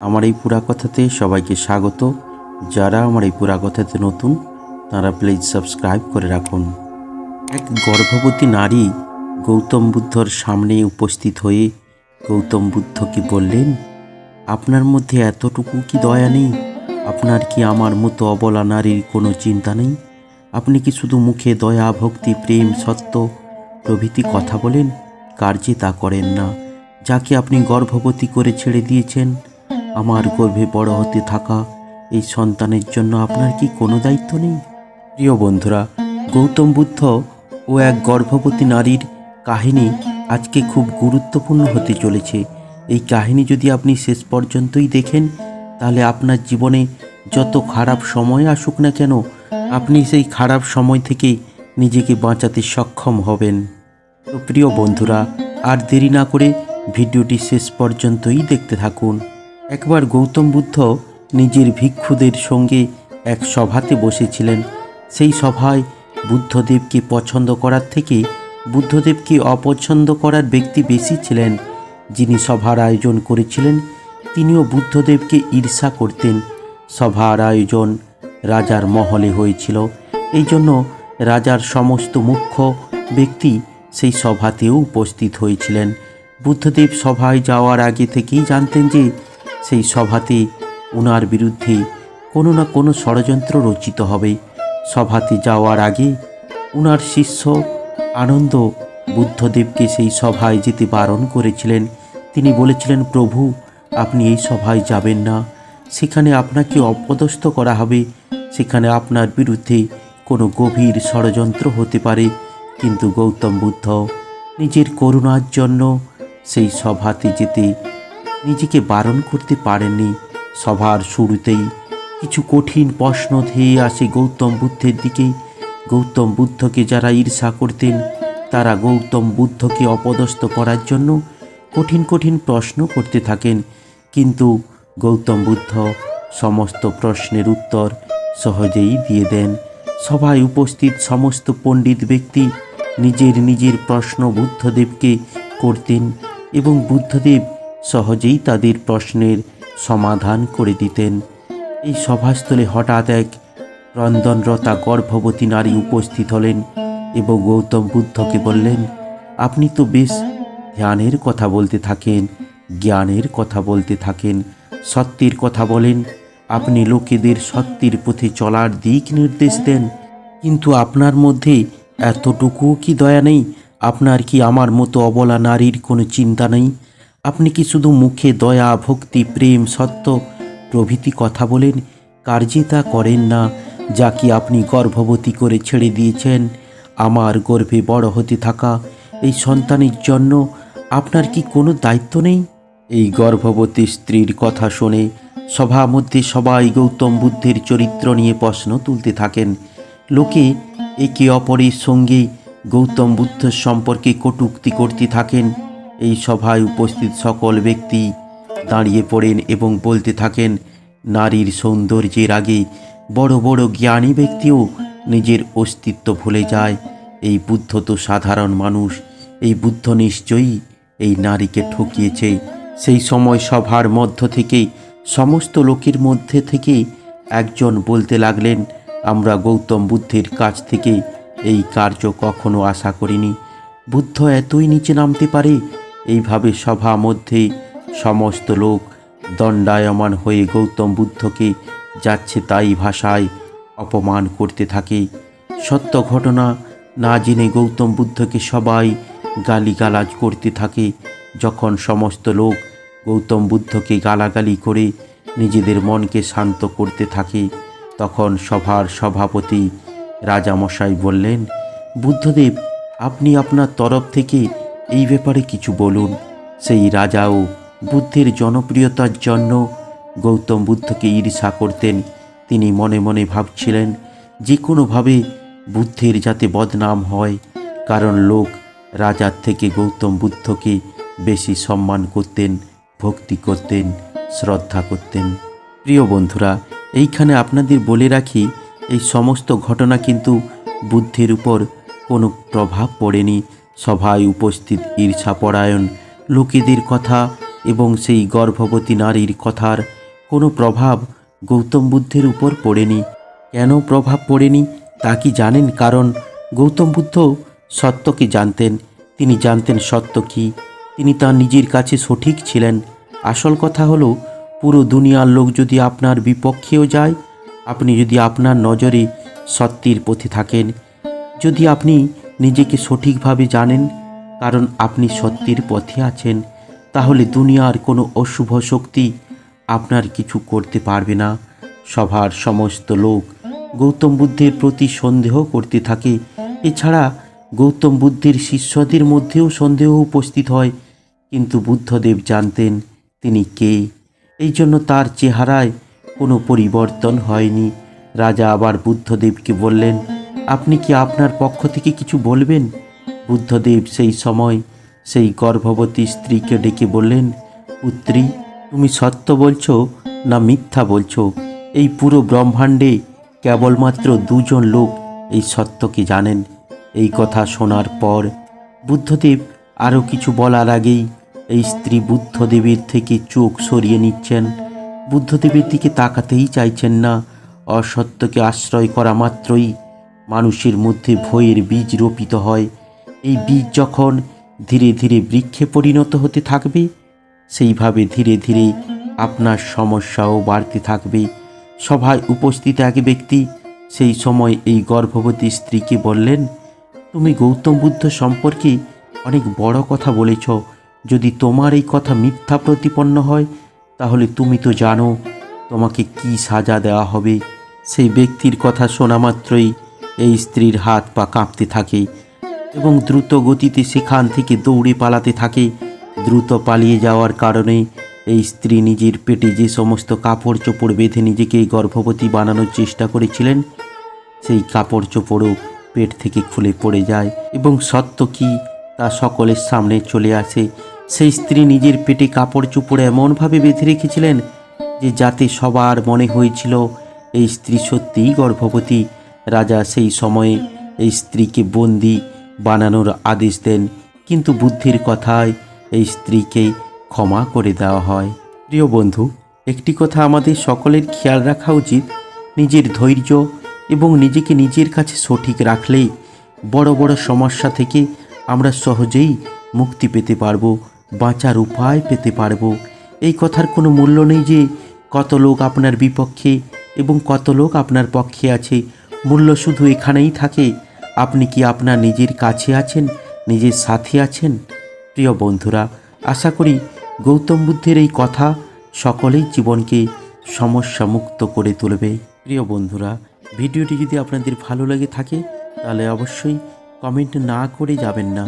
আমার এই পুরা কথাতে সবাইকে স্বাগত। যারা আমার এই পুরা কথাতে নতুন তারা প্লিজ সাবস্ক্রাইব করে রাখুন। এক গর্ভবতী নারী গৌতম বুদ্ধর সামনে উপস্থিত হয়ে গৌতম বুদ্ধকে বললেন, আপনার মধ্যে এতটুকু কি দয়া নেই? আপনার কি আমার মতো অবলা নারীর কোনো চিন্তা নেই? আপনি কি শুধু মুখে দয়া, ভক্তি, প্রেম, সত্য প্রভৃতি কথা বলেন, কার্যে তা করেন না? যাকে আপনি গর্ভবতী করে ছেড়ে দিয়েছেন, আমার গর্ভে বড় হতে থাকা এই সন্তানের জন্য আপনার কি কোনো দায়িত্ব নেই? প্রিয় বন্ধুরা, গৌতম বুদ্ধ ও এক গর্ভবতী নারীর কাহিনী আজকে খুব গুরুত্বপূর্ণ হতে চলেছে। এই কাহিনী যদি আপনি শেষ পর্যন্তই দেখেন, তাহলে আপনার জীবনে যত খারাপ সময় আসুক না কেন, আপনি সেই খারাপ সময় থেকে নিজেকে বাঁচাতে সক্ষম হবেন। তো প্রিয় বন্ধুরা, আর দেরি না করে ভিডিওটি শেষ পর্যন্তই দেখতে থাকুন। একবার গৌতম বুদ্ধ নিজের ভিক্ষুদের সঙ্গে এক সভাতে বসেছিলেন। সেই সভায় বুদ্ধদেবকে পছন্দ করার থেকে বুদ্ধদেবকে অপছন্দ করার ব্যক্তি বেশি ছিলেন। যিনি সভার আয়োজন করেছিলেন তিনিও বুদ্ধদেবকে ঈর্ষা করতেন। সভার আয়োজন রাজার মহলে হয়েছিল, এই জন্য রাজার সমস্ত মুখ্য ব্যক্তি সেই সভাতেও উপস্থিত হয়েছিলেন। বুদ্ধদেব সভায় যাওয়ার আগে থেকেই জানতেন যে সেই সভাতে ওনার বিরুদ্ধে কোনো না কোনো ষড়যন্ত্র রচিত হবে। সভাতে যাওয়ার আগে ওনার শিষ্য আনন্দ বুদ্ধদেবকে সেই সভায় যেতে বারণ করেছিলেন। তিনি বলেছিলেন, প্রভু, আপনি এই সভায় যাবেন না, সেখানে আপনাকে অপদস্থ করা হবে, সেখানে আপনার বিরুদ্ধে কোনো গভীর ষড়যন্ত্র হতে পারে। কিন্তু গৌতম বুদ্ধ নিজের করুণার জন্য সেই সভাতে যেতে নিজেকে বারণ করতে পারেননি। সভার শুরুতেই কিছু কঠিন প্রশ্ন ধেয়ে আসে গৌতম বুদ্ধের দিকে। গৌতম বুদ্ধকে যারা ঈর্ষা করতেন তারা গৌতম বুদ্ধকে অপদস্থ করার জন্য কঠিন কঠিন প্রশ্ন করতে থাকেন। কিন্তু গৌতম বুদ্ধ সমস্ত প্রশ্নের উত্তর সহজেই দিয়ে দেন। সভায় উপস্থিত সমস্ত পণ্ডিত ব্যক্তি নিজের নিজের প্রশ্ন বুদ্ধদেবকে করতেন এবং বুদ্ধদেব সহজেই তাদের প্রশ্নের সমাধান করে দিতেন। এই সভাস্থলে হঠাৎ এক ক্রন্দনরতা গর্ভবতী নারী উপস্থিত হলেন এবং গৌতম বুদ্ধকে বললেন, আপনি তো বেশ ধ্যানের কথা বলতে থাকেন, জ্ঞানের কথা বলতে থাকেন, সত্যের কথা বলেন, আপনি লোকেদের সত্যের পথে চলার দিক নির্দেশ দেন, কিন্তু আপনার মধ্যে এতটুকুও কি দয়া নেই? আপনার কি আমার মতো অবলা নারীর কোনো চিন্তা নেই? আপনি কি শুধু মুখে দয়া, ভক্তি, প্রেম, সত্য প্রভৃতি কথা বলেন, কার্যে তা করেন না? যাকে আপনি গর্ভবতী করে ছেড়ে দিয়েছেন, আমার গর্ভে বড় হতে থাকা এই সন্তানের জন্য আপনার কি কোনো দায়িত্ব নেই? এই গর্ভবতী স্ত্রীর কথা শুনে সভা মধ্যে সবাই গৌতম বুদ্ধের চরিত্র নিয়ে প্রশ্ন তুলতে থাকেন। লোকে একে অপরের সঙ্গে গৌতম বুদ্ধের সম্পর্কে কটূক্তি করতে থাকেন। এই সভায় উপস্থিত সকল ব্যক্তি দাঁড়িয়ে পড়েন এবং বলতে থাকেন, নারীর সৌন্দর্যের আগে বড় বড় জ্ঞানী ব্যক্তিও নিজের অস্তিত্ব ভুলে যায়। এই বুদ্ধ তো সাধারণ মানুষ, এই বুদ্ধ নিশ্চয়ই এই নারীকে ঠকিয়েছে। সেই সময় সভার মধ্য থেকে সমস্ত লোকের মধ্যে থেকে একজন বলতে লাগলেন, আমরা গৌতম বুদ্ধের কাছ থেকে এই কার্য কখনো আশা করিনি। বুদ্ধ এতই নিচে নামতে পারে? এইভাবে সভা মধ্যে সমস্ত লোক দণ্ডায়মান হয়ে গৌতম বুদ্ধকে যাচ্ছে তাই ভাষায় অপমান করতে থাকে। সত্য ঘটনা না জেনে গৌতম বুদ্ধকে সবাই গালিগালাজ করতে থাকে। যখন সমস্ত লোক গৌতম বুদ্ধকে গালাগালি করে নিজেদের মনকে শান্ত করতে থাকে, তখন সভার সভাপতি রাজামশাই বললেন, বুদ্ধদেব, আপনি আপনার তরফ থেকে এই ব্যাপারে কিছু বলুন। সেই রাজাও বুদ্ধের জনপ্রিয়তার জন্য গৌতম বুদ্ধকে ঈর্ষা করতেন। তিনি মনে মনে ভাবছিলেন, যে কোনোভাবে বুদ্ধের যাতে বদনাম হয়, কারণ লোক রাজার থেকে গৌতম বুদ্ধকে বেশি সম্মান করতেন, ভক্তি করতেন, শ্রদ্ধা করতেন। প্রিয় বন্ধুরা, এইখানে আপনাদের বলে রাখি, এই সমস্ত ঘটনা কিন্তু বুদ্ধের উপর কোনো প্রভাব পড়েনি। সভায় উপস্থিত ঈর্ষাপরায়ণ লোকেদের কথা এবং সেই গর্ভবতী নারীর কথার কোনো প্রভাব গৌতম বুদ্ধের উপর পড়েনি। কেন প্রভাব পড়েনি তা কি জানেন? কারণ গৌতম বুদ্ধ সত্যকে জানতেন। তিনি জানতেন সত্য কি, তিনি তার নিজের কাছে সঠিক ছিলেন। আসল কথা হলো, পুরো দুনিয়ার লোক যদি আপনার বিপক্ষেও যায়, আপনি যদি আপনার নজরে সত্যের পথে থাকেন, যদি আপনি নিজেকে সঠিকভাবে জানেন, কারণ আপনি সত্যের পথে আছেন, তাহলে দুনিয়ার কোনো অশুভ শক্তি আপনার কিছু করতে পারবে না। সভার সমস্ত লোক গৌতম বুদ্ধের প্রতি সন্দেহ করতে থাকে। এছাড়া গৌতম বুদ্ধের শিষ্যদের মধ্যেও সন্দেহ উপস্থিত হয়, কিন্তু বুদ্ধদেব জানতেন তিনি কে। এই জন্য তার চেহারায় কোনো পরিবর্তন হয়নি। রাজা আবার বুদ্ধদেবকে বললেন, আপনি কি আপনার পক্ষ থেকে কিছু বলবেন? বুদ্ধদেব সেই সময় সেই গর্ভবতী স্ত্রীকে ডেকে বললেন, পুত্রী, তুমি সত্য বলছো না মিথ্যা বলছো? এই পুরো ব্রহ্মাণ্ডে কেবলমাত্র দুজন লোক এই সত্যকে জানেন। এই কথা শোনার পর বুদ্ধদেব আরও কিছু বলার আগেই এই স্ত্রী বুদ্ধদেবের থেকে চোখ সরিয়ে নিচ্ছেন। বুদ্ধদেবের দিকে তাকাতেই চাইছেন না। অসত্যকে আশ্রয় করা মাত্রই মানুষের মধ্যে ভয়ের বীজ রোপিত হয়। এই বীজ যখন ধীরে ধীরে বৃক্ষে পরিণত হতে থাকবে, সেইভাবে ধীরে ধীরে আপনার সমস্যাও বাড়তে থাকবে। সভায় উপস্থিত এক ব্যক্তি সেই সময় এই গর্ভবতী স্ত্রীকে বললেন, তুমি গৌতম বুদ্ধ সম্পর্কে অনেক বড় কথা বলেছ। যদি তোমার এই কথা মিথ্যা প্রতিপন্ন হয়, তাহলে তুমি তো জানো তোমাকে কি সাজা দেওয়া হবে। সেই ব্যক্তির কথা শোনা মাত্রই এই স্ত্রীর হাত পা কাঁপতে থাকে এবং দ্রুত গতিতে সেখান থেকে দৌড়ে পালাতে থাকে। দ্রুত পালিয়ে যাওয়ার কারণে এই স্ত্রী নিজের পেটে যে সমস্ত কাপড় চোপড় বেঁধে নিজেকে গর্ভবতী বানানোর চেষ্টা করেছিলেন, সেই কাপড় চোপড়ও পেট থেকে খুলে পড়ে যায় এবং সত্য কি তা সকলের সামনে চলে আসে। সেই স্ত্রী নিজের পেটে কাপড় চোপড় এমনভাবে বেঁধে রেখেছিলেন যে যাতে সবার মনে হয়েছিল এই স্ত্রী সত্যিই গর্ভবতী। রাজা সেই সময়ে এই স্ত্রীকে বন্দি বানানোর আদেশ দেন, কিন্তু বুদ্ধির কথায় এই স্ত্রীকে ক্ষমা করে দেওয়া হয়। প্রিয় বন্ধু, একটি কথা আমাদের সকলের খেয়াল রাখা উচিত, নিজের ধৈর্য এবং নিজেকে নিজের কাছে সঠিক রাখলেই বড় বড় সমস্যা থেকে আমরা সহজেই মুক্তি পেতে পারবো, বাঁচার উপায় পেতে পারবো। এই কথার কোনো মূল্য নেই যে কত লোক আপনার বিপক্ষে এবং কত লোক আপনার পক্ষে আছে। মূল্য শুধু এখানেই থাকে, আপনি কি আপনার নিজের কাছে আছেন, নিজের সাথে আছেন? প্রিয় বন্ধুরা, আশা করি গৌতম বুদ্ধের এই কথা সকলেই জীবনকে সমস্যা মুক্ত করে তুলবে। প্রিয় বন্ধুরা, ভিডিওটি যদি আপনাদের ভালো লেগে থাকে তাহলে অবশ্যই কমেন্ট না করে যাবেন না।